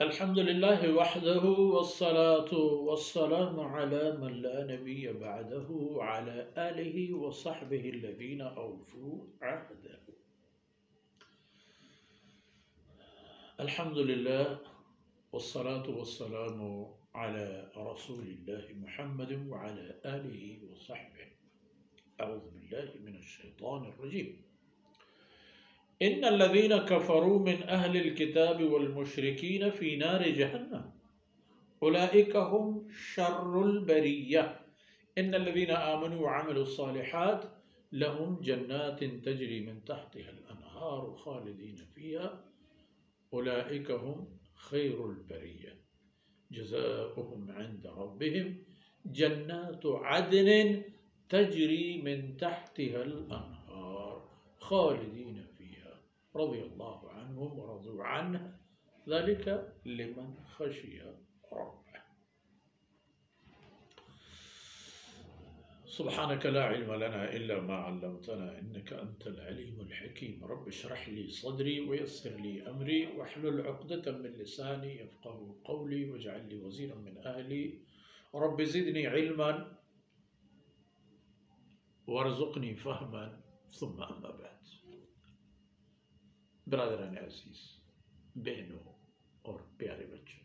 الحمد لله وحده والصلاة والسلام على من لا نبي بعده وعلى آله وصحبه الذين أوفوا عهده. الحمد لله والصلاة والسلام على رسول الله محمد وعلى آله وصحبه. أعوذ بالله من الشيطان الرجيم. إن الذين كفروا من أهل الكتاب والمشركين في نار جهنم أولئك هم شر البرية. إن الذين آمنوا وعملوا الصالحات لهم جنات تجري من تحتها الأنهار خالدين فيها أولئك هم خير البرية جزاؤهم عند ربهم جنات عدن تجري من تحتها الأنهار خالدين رضي الله عنهم ورضوا عنه ذلك لمن خشي ربه. سبحانك لا علم لنا إلا ما علمتنا إنك أنت العليم الحكيم. رب اشرح لي صدري ويسر لي أمري واحلل عقدة من لساني يفقهوا قولي واجعل لي وزيرا من أهلي رب زدني علما وارزقني فهما ثم أما بعد. برادران عزیز، بہنوں اور پیارے بچوں،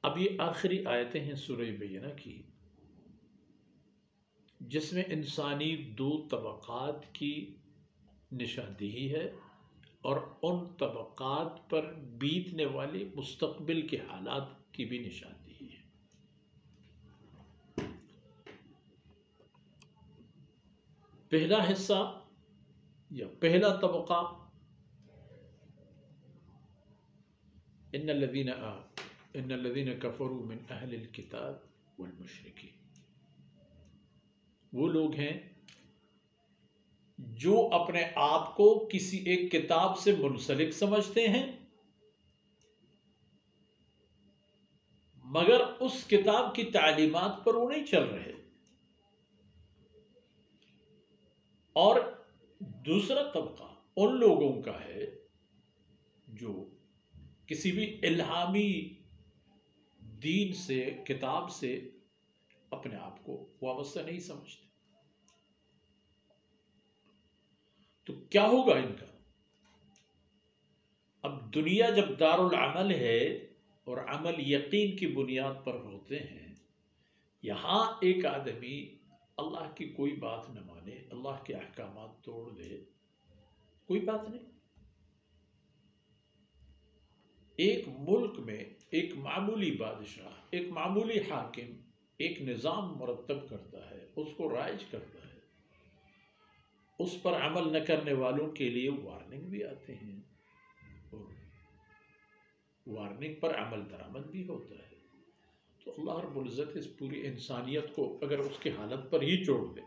اب یہ آخری آیتیں ہیں سورہ بینہ کی، جس میں انسانی دو طبقات کی نشاندہی ہے اور ان طبقات پر بیتنے والے مستقبل کے حالات کی بھی نشاندہی ہے۔ پہلا حصہ یا پہلا طبقہ ان الذین کفروا من اہل الکتاب والمشرکین، وہ لوگ ہیں جو اپنے آپ کو کسی ایک کتاب سے منسلک سمجھتے ہیں مگر اس کتاب کی تعلیمات پر وہ نہیں چل رہے، اور دوسرا طبقہ ان لوگوں کا ہے جو کسی بھی الہامی دین سے، کتاب سے اپنے آپ کو وابستہ نہیں سمجھتے۔ تو کیا ہوگا ان کا؟ اب دنیا جب دار العمل ہے اور عمل یقین کی بنیاد پر ہوتے ہیں، یہاں ایک آدمی اللہ کی کوئی بات نہ مانے، اللہ کے احکامات توڑ دے، کوئی بات نہیں۔ ایک ملک میں ایک معمولی بادشاہ، ایک معمولی حاکم ایک نظام مرتب کرتا ہے، اس کو رائج کرتا ہے، اس پر عمل نہ کرنے والوں کے لیے وارننگ بھی آتے ہیں اور وارننگ پر عمل درآمد بھی ہوتا ہے۔ تو اللہ رب العزت اس پوری انسانیت کو اگر اس کی حالت پر ہی چھوڑ دے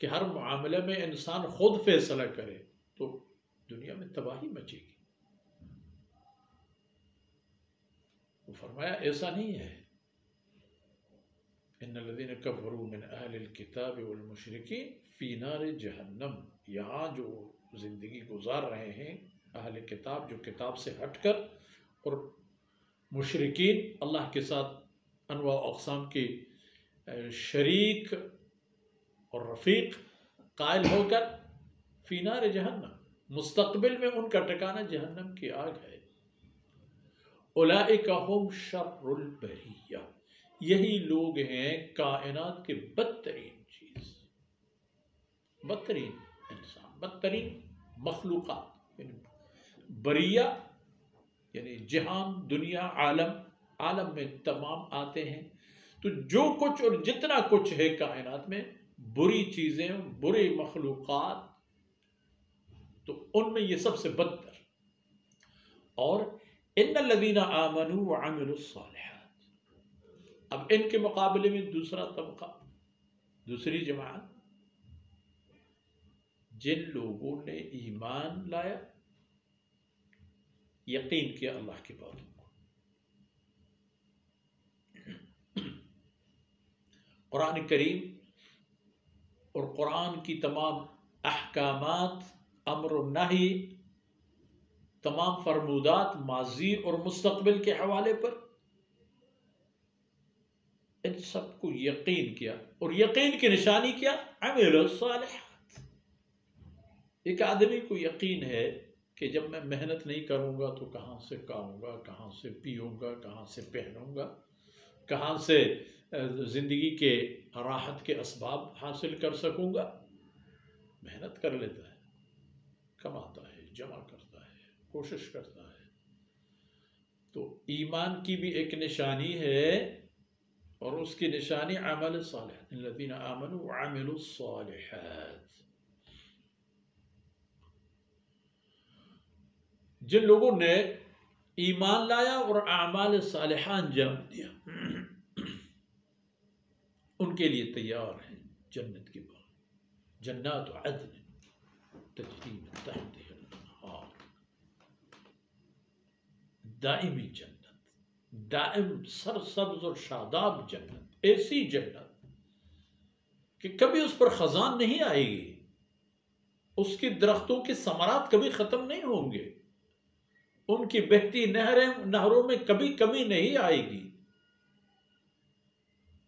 کہ ہر معاملے میں انسان خود فیصلہ کرے تو دنیا میں تباہی مچے گی۔ وہ فرمایا ایسا نہیں ہے۔ ان الذین کفروا من اہل الکتاب والمشرکین فی نار جہنم، یہاں جو زندگی گزار رہے ہیں اہل کتاب جو کتاب سے ہٹ کر، اور مشرکین اللہ کے ساتھ انواع و اقسام کی شریک اور رفیق قائل ہو کر، فی نار جہنم، مستقبل میں ان کا ٹھکانہ جہنم کی آگ ہے۔ اولئک ھم شر البریہ، یہی لوگ ہیں کائنات کے بدترین چیز، بدترین انسان، بدترین مخلوقات۔ یعنی بریہ یعنی جہان، دنیا، عالم میں تمام آتے ہیں، تو جو کچھ اور جتنا کچھ ہے کائنات میں بری چیزیں، بری مخلوقات، تو ان میں یہ سب سے بدتر۔ اور ان الذین آمنوا وعملوا الصالحات، اب ان کے مقابلے میں دوسرا طبقہ، دوسری جماعت، جن لوگوں نے ایمان لایا، یقین کیا اللہ کی باتوں کو، قرآن کریم اور قرآن کی تمام احکامات، امر و نہی تمام فرمودات ماضی اور مستقبل کے حوالے پر، ان سب کو یقین کیا، اور یقین کی نشانی کیا؟ عمل الصالحات۔ ایک آدمی کو یقین ہے کہ جب میں محنت نہیں کروں گا تو کہاں سے کھاؤں گا، کہاں سے پیوں گا، کہاں سے پہنوں گا، کہاں سے زندگی کے راحت کے اسباب حاصل کر سکوں گا؟ محنت کر لیتا ہے، کماتا ہے، جمع کرتا ہے، کوشش کرتا ہے۔ تو ایمان کی بھی ایک نشانی ہے، اور اس کی نشانی عمل صالح، الذین آمنوا وعملوا الصالحات۔ جن لوگوں نے ایمان لایا اور اعمال صالحہ انجام دیا، ان کے لیے تیار ہیں جنت کے باغ، جنات عدن تجری من تحتها الانہار، دائمی جنت، دائم سرسبز اور شاداب جنت، ایسی جنت کہ کبھی اس پر خزان نہیں آئے گی، اس کی درختوں کے ثمرات کبھی ختم نہیں ہوں گے، ان کی بہتی نہروں میں کبھی کمی نہیں آئے گی،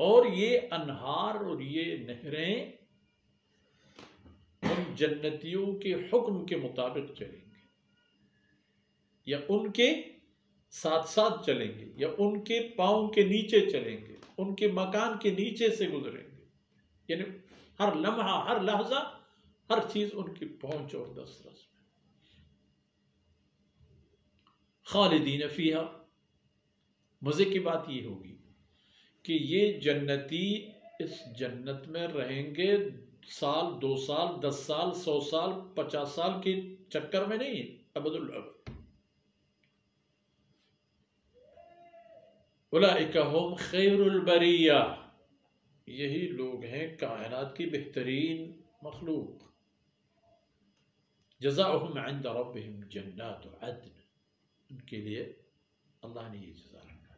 اور یہ انہار اور یہ نہریں ان جنتیوں کے حکم کے مطابق چلیں گے، یا ان کے ساتھ ساتھ چلیں گے، یا ان کے پاؤں کے نیچے چلیں گے، ان کے مکان کے نیچے سے گزریں گے، یعنی ہر لمحہ، ہر لحظہ، ہر چیز ان کی پہنچ اور دسترس میں۔ خالدین فیہا، مزے کی بات یہ ہوگی کہ یہ جنتی اس جنت میں رہیں گے، سال، 2 سال، 10 سال، 100 سال، 50 سال کے چکر میں نہیں، ابد الابد۔ اولئک ھم خیر البریہ، یہی لوگ ہیں کائنات کی بہترین مخلوق۔ جزاؤہم عند ربہم جنات عدن، ان کے لیے اللہ نے یہ جزا رکھا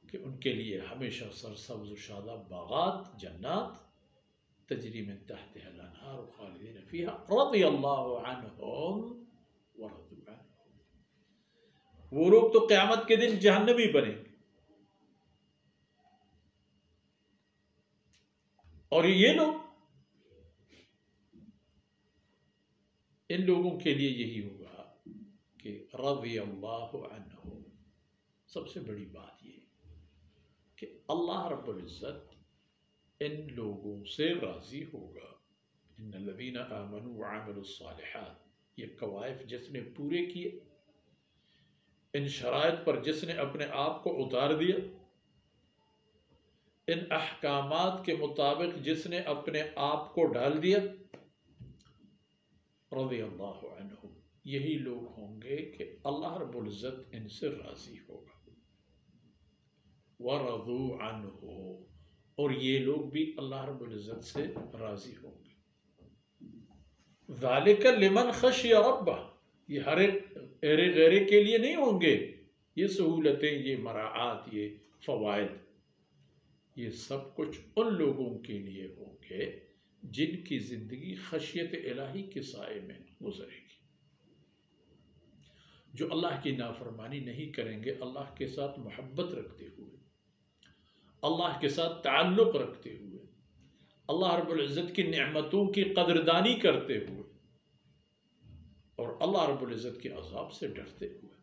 کہ ان کے لیے ہمیشہ سرسبز و شاداب باغات، جنات، تجری من تحتها الانہار خالدین فیہا رضی اللہ عنہم ورضوا عنہ۔ وہ لوگ تو قیامت کے دن جہنمی بنیں گے، اور یہ لوگ، ان لوگوں کے لیے یہی ہوگا کہ رضی اللہ عنہ۔ سب سے بڑی بات یہ کہ اللہ رب العزت ان لوگوں سے راضی ہوگا۔ ان الذین آمنوا وعملوا الصالحات، یہ قوائف جس نے پورے کیے، ان شرائط پر جس نے اپنے آپ کو اتار دیا، ان احکامات کے مطابق جس نے اپنے آپ کو ڈال دیا، رضی اللہ عنہ، یہی لوگ ہوں گے کہ اللہ رب العزت ان سے راضی ہوگا۔ وَرَضُوا عَنْهُ، اور یہ لوگ بھی اللہ رب العزت سے راضی ہوں گے۔ ذَلِكَ لِمَنْ خَشِيَ رَبَّهُ، یہ ہر ایک ایرے غیرے کے لیے نہیں ہوں گے، یہ سہولتیں، یہ مراعات، یہ فوائد، یہ سب کچھ ان لوگوں کے لیے ہوں گے جن کی زندگی خشیت الہی کے سائے میں گزرے گی، جو اللہ کی نافرمانی نہیں کریں گے، اللہ کے ساتھ محبت رکھتے ہوئے، اللہ کے ساتھ تعلق رکھتے ہوئے، اللہ رب العزت کی نعمتوں کی قدردانی کرتے ہوئے، اور اللہ رب العزت کے عذاب سے ڈرتے ہوئے۔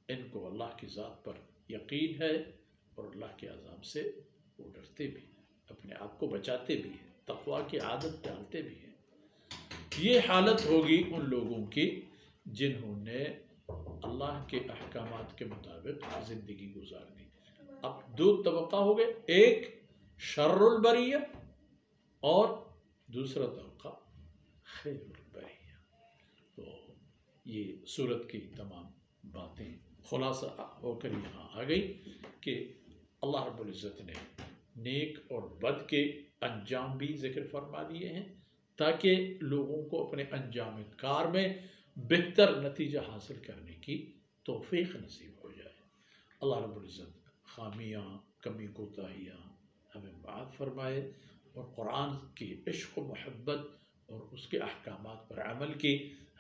ان کو اللہ کی ذات پر یقین ہے، اور اللہ کے عذاب سے وہ ڈرتے بھی ہیں، اپنے آپ کو بچاتے بھی ہیں، تقویٰ کی عادت ڈالتے بھی ہیں۔ یہ حالت ہوگی ان لوگوں کی جنہوں نے اللہ کے احکامات کے مطابق زندگی گزارنی۔ اب 2 طبقہ ہو گئے، ایک شر البریہ اور دوسرا طبقہ خیر البریہ۔ تو یہ سورت کی تمام باتیں خلاصہ ہو کر یہاں آ گئی کہ اللہ رب العزت نے نیک اور بد کے انجام بھی ذکر فرما دیے ہیں، تاکہ لوگوں کو اپنے انجام کار میں بہتر نتیجہ حاصل کرنے کی توفیق نصیب ہو جائے۔ اللہ رب العزت خامیاں، کمی کوتاہیاں ہمیں معاف فرمائے، اور قرآن کی عشق و محبت اور اس کے احکامات پر عمل کی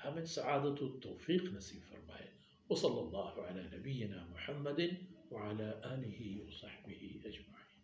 ہمیں سعادت و توفیق نصیب فرمائے. وصلی اللہ علی نبینا محمد وعلی آلہ وصحبہ اجمعین.